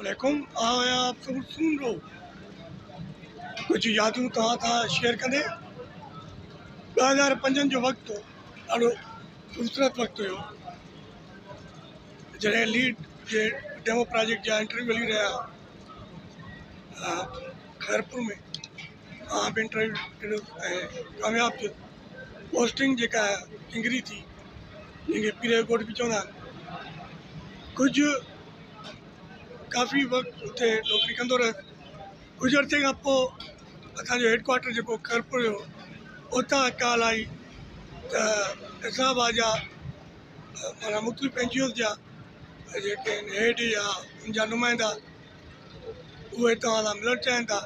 वालेकुम आया आप सब सुन रो कुछ यादूं तव्हां सां शेयर कंदे 2005 जो वक़्तु ॾाढो ख़ूबसूरत वक़्तु हुयो जॾहिं लीड जे डेमो प्रोजेक्ट जा इंटरव्यू हली रहिया खैरपुर में बि इंटरव्यू ॾिनो ऐं कामयाबु थियो पोस्टिंग जेका किंगरी थी जंहिंखे पीरे कोट बि चवंदा आहिनि कुझु काफ़ी वक़्तु उते नौकिरी कंदो रहियुसि कुझु अर्से खां पोइ असांजो हेडक्वाटर जेको खैरपुर हुयो उतां कॉल आई त इस्लामाबाद जा माना मुख़्तलिफ़ NGOs जा जेके हेड या उनजा नुमाइंदा उहे तव्हां सां मिलणु चाहिनि था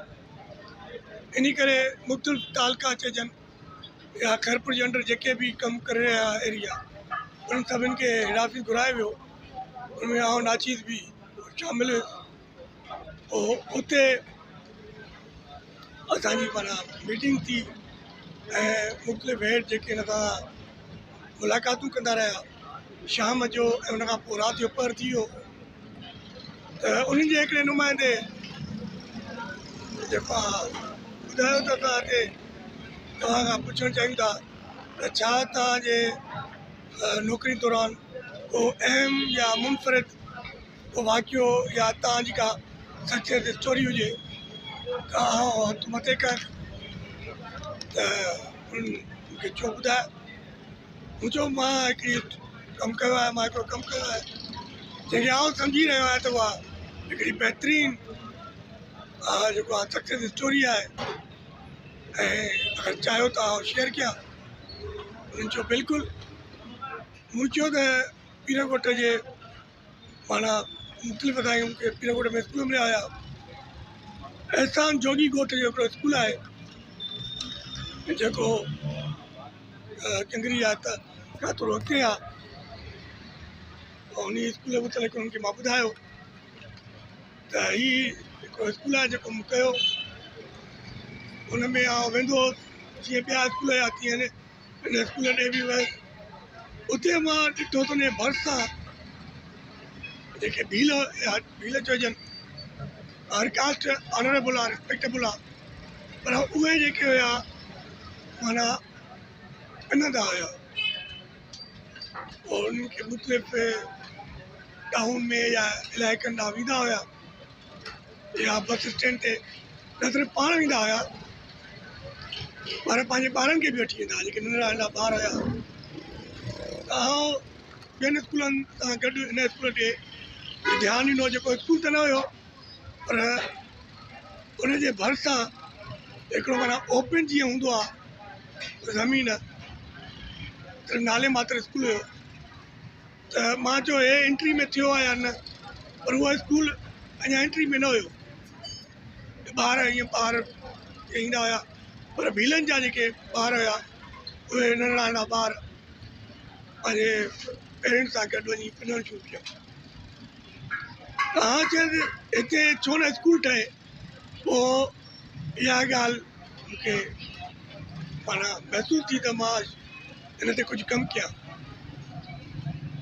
इन करे मुख़्तलिफ़ तालका चइजनि या खैरपुर जे अंदरि जेके बि कमु करे रहिया एरिया उन्हनि सभिनि खे हेड ऑफिस घुराए वियो उनमें आउं नाचीज़ बि शामिल हुयुसि पोइ उते असांजी माना मीटिंग थी ऐं मुख़्तलिफ़ हेड जेके हिन सां मुलाक़ातूं कंदा रहिया शाम जो ऐं उनखां पोइ राति जो पहर थी वियो त उन्हनि जे हिकिड़े नुमाइंदे जेको ॿुधायो त असां हिते तव्हां खां पुछणु चाहियूं था त छा तव्हांजे नौकिरी दौरान को अहम या मुनफ़रिद को वाक़ियो या तव्हांजी का सक्सेस स्टोरी हुजे त हथु मथे कर त उन्हनि मूंखे छो ॿुधाए मूं चयो मां हिकिड़ी कमु कयो आहे मां हिकिड़ो कमु कयो आहे जंहिंखे आउं सम्झी रहियो आहियां त उहा हिकिड़ी बहितरीनु जेको आहे सक्सेस स्टोरी आहे ऐं अगरि चाहियो त आउं शेयर कयां उन्हनि चयो बिल्कुलु मूं चयो त पीरकोट जे माना मुख़्तलिफ़ असांखे मूंखे पीरकोट में स्कूल मिलिया हुया एहसान जोगी ॻोठ जो हिकिड़ो स्कूल आहे जेको किंगरी आहे त खां थोरो अॻिते आहे उन स्कूल जे मुतलिक़ उन्हनि खे मां ॿुधायो त हीउ हिकिड़ो स्कूल आहे जेको मूं कयो उन में आउं वेंदो हुउसि जीअं ॿिया स्कूल हुया तीअं हिन स्कूल ॾे बि वियुसि उते मां ॾिठो त उन भरिसां जेके भील चइजनि हर कास्ट ऑनरेबल आहे रिस्पेक्टेबल आहे पर उहे जेके हुया माना पिनंदा हुया और उन्हनि खे मुख़्तलिफ़ टाउन में या इलाइक़नि ॾांहुं वेंदा हुया या बस स्टैंड ते न सिर्फ़ु पाण वेंदा हुया पर पंहिंजे ॿारनि खे बि वठी वेंदा हुआ जेके नंढड़ा नंढड़ा ॿार हुया त आउं ॿियनि स्कूलनि सां गॾु हिन स्कूल ते ध्यानु ॾिनो जेको स्कूल त न हुयो पर उनजे भरिसां हिकिड़ो माना ओपन जीअं हूंदो आहे ज़मीन त नाले मात्र स्कूल हुयो त मां चयो हे एंट्री में थियो आहे या न पर उहा स्कूल अञा एंट्री में न हुयो ॿार ईअं ॿार ईंदा हुया पर भीलनि जा जेके ॿार हुया उहे नंढड़ा नंढड़ा ॿार पंहिंजे पेरेंट्स सां गॾु वञी पिनणु शुरू कयो तव्हां चयो हिते छो न स्कूल ठहे पोइ इहा ॻाल्हि मूंखे माना महसूसु थी त मां हिन ते कुझु कमु कयां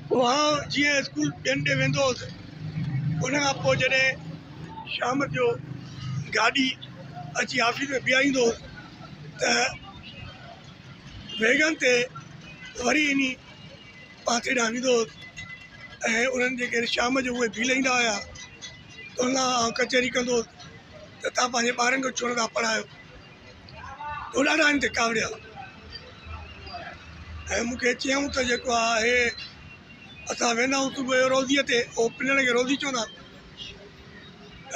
पोइ आउं जीअं स्कूल ॿियनि ॾे वेंदो हुउसि उनखां पोइ जॾहिं शाम जो गाॾी अची ऑफिस में बीहारींदो हुउसि त वेगन ते वरी इन पासे ॾांहुं वेंदो हुउसि ऐं उन्हनि जेके शाम जो उहे भील ईंदा हुया त उन सां आउं कचहरी कंदो हुउसि त तव्हां पंहिंजे ॿारनि खे छो नथा पढ़ायो उहे ॾाढा आहिनि ते कावड़िया ऐं मूंखे चयऊं त जेको आहे असां वेंदा आहियूं सुबुह जो रोज़ीअ ते उहो पिनण खे रोज़ी चवंदा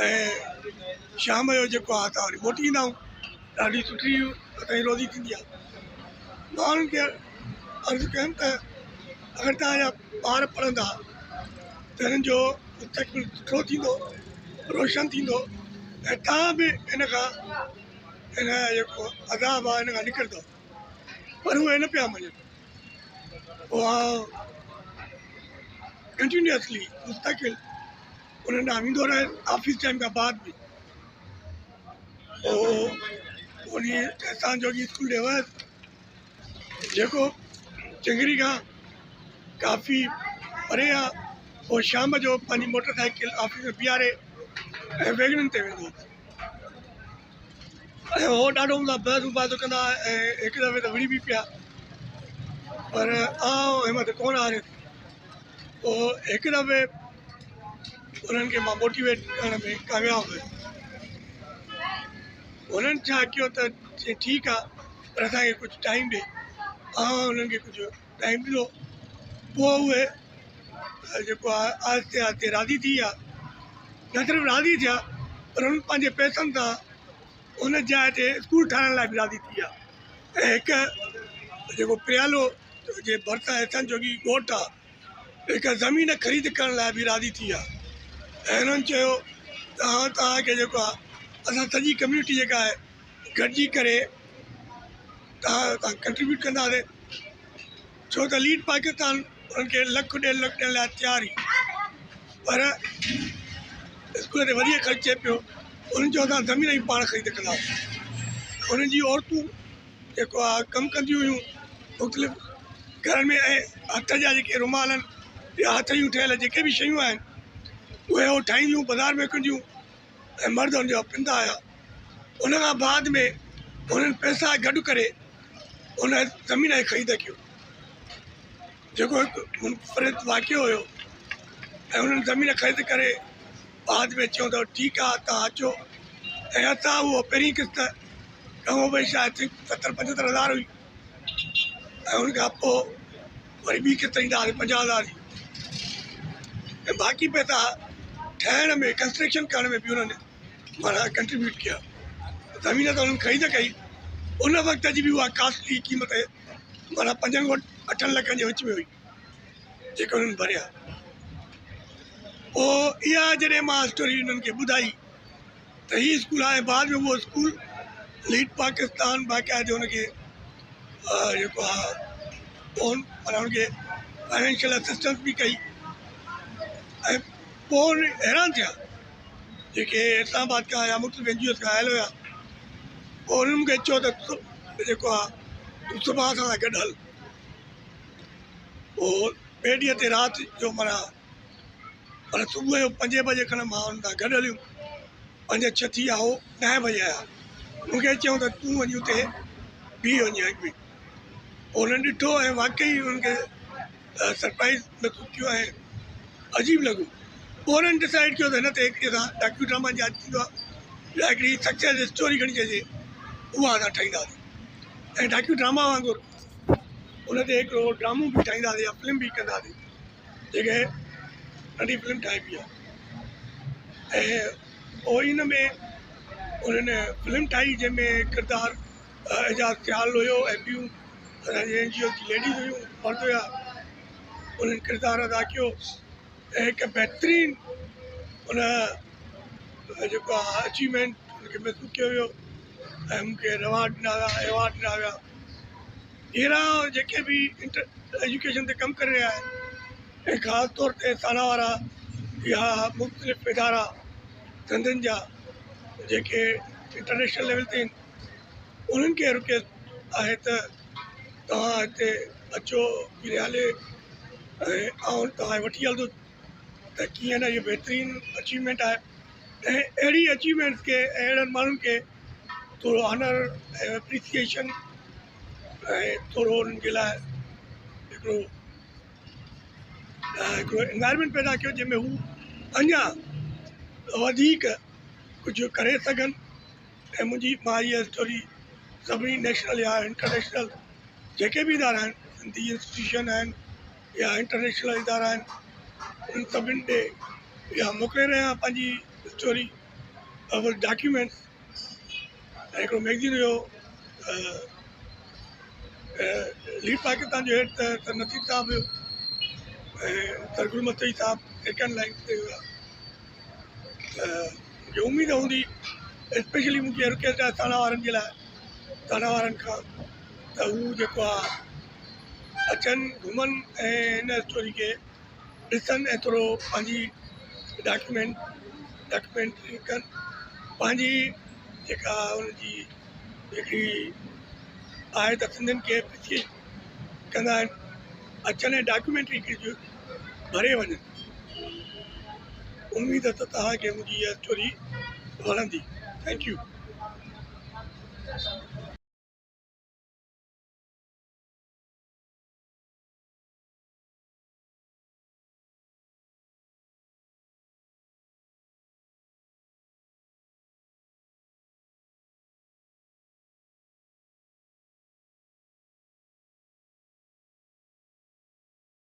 ऐं शाम जो जेको आहे असां वरी मोटी ईंदा आहियूं ॾाढी सुठी असांजी रोज़ी थींदी आहे मां उन्हनि खे अर्ज़ु कयमि त अगरि तव्हांजा ॿार पढ़ंदा त हिननि जो मुस्तक़बिल सुठो थींदो रोशन थींदो ऐं तव्हां बि हिन खां हिन जेको अदाब आहे हिन खां निकिरंदो पर उहे न पिया मञनि पोइ आउं कंटिन्यूअसली मुस्तक़िल उन्हनि ॾांहुं वेंदो रहे ऑफिस टाइम खां बाद बि पोइ उन एहसान जोगी स्कूल ॾे वियुसि जेको चिंगरी खां काफ़ी परे आहे पोइ शाम जो पंहिंजी मोटर साइकिल ऑफिस में बीहारे ऐं वैगननि ते वेंदो ऐं हो ॾाढो हूंदा बहस बात कंदा ऐं हिकु दफ़े त विड़ी बि पिया पर हिमत कोन हारे पोइ हिकु दफ़े उन्हनि खे मां मोटिवेट करण में कामयाबु हुयुमि उन्हनि छा कयो त चई ठीकु आहे पर असांखे कुझु टाइम ॾे उन्हनि खे कुझु टाइम ॾिनो पोइ उहे जेको आहे आहिस्ते आहिस्ते राज़ी थी विया न सिर्फ़ु राज़ी थिया पर उन्हनि पंहिंजे पैसनि सां उन जाइ ते स्कूल ठाहिण लाइ बि राज़ी थी विया ऐं हिकु जेको प्रियालो जे भरिसां एसन जोगी ॻोठु आहे हिकु ज़मीन ख़रीद करण लाइ बि राज़ी थी विया ऐं हुननि चयो तव्हांखे जेको आहे असां सॼी कम्यूनिटी जेका आहे गॾिजी करे तव्हां कंट्रीब्यूट कंदासीं छो त लीड पाकिस्तान उन्हनि खे लख 1.5 लख ॾियण लाइ तयारु ई पर स्कूल ते वधीक ख़र्च थिए पियो उन्हनि चयो असां ज़मीन ई पाण ख़रीद कंदासीं उन्हनि जी औरतूं जेको आहे कमु कंदियूं हुयूं मुख़्तलिफ़ घर में ऐं हथ जा जेके रुमाल आहिनि या हथ जूं ठहियल जेके बि शयूं आहिनि उहे हो ठाहींदियूं बाज़ारि में विकिणंदियूं ऐं मर्द हुनजा पिंदा हुया उन खां बाद में उन्हनि पैसा गॾु करे उन ज़मीन जी ख़रीद कयो जेको हिकु मुनफ़रिद वाक़ियो हुयो ऐं उन्हनि ज़मीन ख़रीद करे बाद में चयूं त ठीकु आहे तव्हां अचो ऐं असां उहो पहिरीं किस्त कमो भई शायदि 70-75 हज़ार हुई ऐं उन खां पोइ वरी ॿी किस्त ईंदा हुआसीं 50,000 जी ऐं बाक़ी पैसा ठाहिण में कंस्ट्रक्शन करण में बि उन्हनि माना कंट्रीब्यूट कया ज़मीन त उन्हनि ख़रीद कई उन वक़्त जी बि उहा कास्टली क़ीमत माना 5-8 लखनि जे विच में हुई जेके उन्हनि भरिया पोइ इहा जॾहिं मां स्टोरी उन्हनि खे ॿुधाई त हीअ स्कूल आहे बाद में उहो स्कूल लीड पाकिस्तान बाक़ाइदे हुनखे जेको आहे माना हुनखे फाइनेंशियल असिस्टेंस बि कई ऐं पोइ हैरान थिया जेके इस्लामाबाद खां या मुख़्तलिफ़ NGOs खां आयल हुया पोइ उन्हनि मूंखे चयो त जेको आहे तूं सुभाणे असां सां गॾु हल पोइ ॿिए ॾींहं ते राति जो माना सुबुह जो 5 बजे खनि मां हुन सां गॾु हलियुमि 5-6 थी विया हो 9 बजे आया मूंखे चयूं त तूं वञी हुते बीह वञी अॻु में पोइ हुननि ॾिठो ऐं वाक़ई हुननि खे सरप्राइज़ महसूसु कयो ऐं अजीब लॻो पोइ हुननि डिसाइड कयो त हिन ते हिकिड़ी असां डॉक्यू ड्रामा यादि थींदो आहे या हिकिड़ी सक्सेस स्टोरी खणी चइजे उहा असां ठाहींदासीं ऐं डॉक्यू ड्रामा वांगुरु उन ते हिकिड़ो ड्रामो बि ठाहींदासीं या फिल्म बि कंदासीं जेके नंढी फिल्म ठाही बि आहे ऐं पोइ इन में उन्हनि फिल्म ठाही जंहिंमें किरदारु एजाज़ ख़्याल हुयो ऐं ॿियूं असांजे NGO जी लेडीज़ हुयूं मर्द हुया उन्हनि किरदारु अदा कयो ऐं हिकु बहितरीनु उन जेको आहे अचीवमेंट उनखे महसूसु कयो वियो ऐं मूंखे रिवार्ड ॾिना विया एवॉर्ड ॾिना विया अहिड़ा जेके बि एजुकेशन ते कमु करे रहिया आहिनि ऐं ख़ासि तौर ते थाना वारा या मुख़्तलिफ़ इदारा धंधनि जा जेके इंटरनेशनल लेवल ते आहिनि उन्हनि खे रिक्वेस्ट आहे त तव्हां हिते अचो विरिहाले ऐं तव्हां वठी हलंदुसि त कीअं न इहो बहितरीनु अचीवमेंट आहे ऐं अहिड़ी अचीवमेंट्स खे अहिड़नि माण्हुनि खे थोरो ऑनर ऐं एप्रिसिएशन ऐं थोरो उन्हनि जे लाइ हिकिड़ो एनवायरमेंट पैदा कयो जंहिंमें हू अञा वधीक कुझु करे सघनि ऐं मां इहा स्टोरी सभिनी नेशनल या इंटरनेशनल जेके बि इदारा आहिनि सिंधी इंस्टीट्यूशन आहिनि या इंटरनेशनल इदारा आहिनि उन्हनि सभिनी ॾे या मोकिले रहिया पंहिंजी स्टोरी डॉक्यूमेंट्स ऐं हिकिड़ो मैगज़ीन हुयो लीड पाकिस्तान जो हेड त नसीब साहब हुयो ऐं सरगुल मस्तई साहब सेकेंड लाइन ते हुया मूंखे उमेदु हूंदी स्पेशली मूंखे रिक्वेस्ट आहे थाना वारनि जे लाइ थाना वारनि खां त हू जेको आहे अचनि घुमनि ऐं हिन स्टोरी खे ॾिसनि ऐं थोरो पंहिंजी डॉक्यूमेंट्री कनि पंहिंजी जेका हुनजी हिकिड़ी आहे त सिंधियुनि खे एप्रिशिएट कंदा आहिनि अचनि ऐं डॉक्यूमेंट्री हिकिड़ी भरे वञनि उम्मीद आहे त तव्हांखे मुंहिंजी इहा स्टोरी वणंदी। Thank U.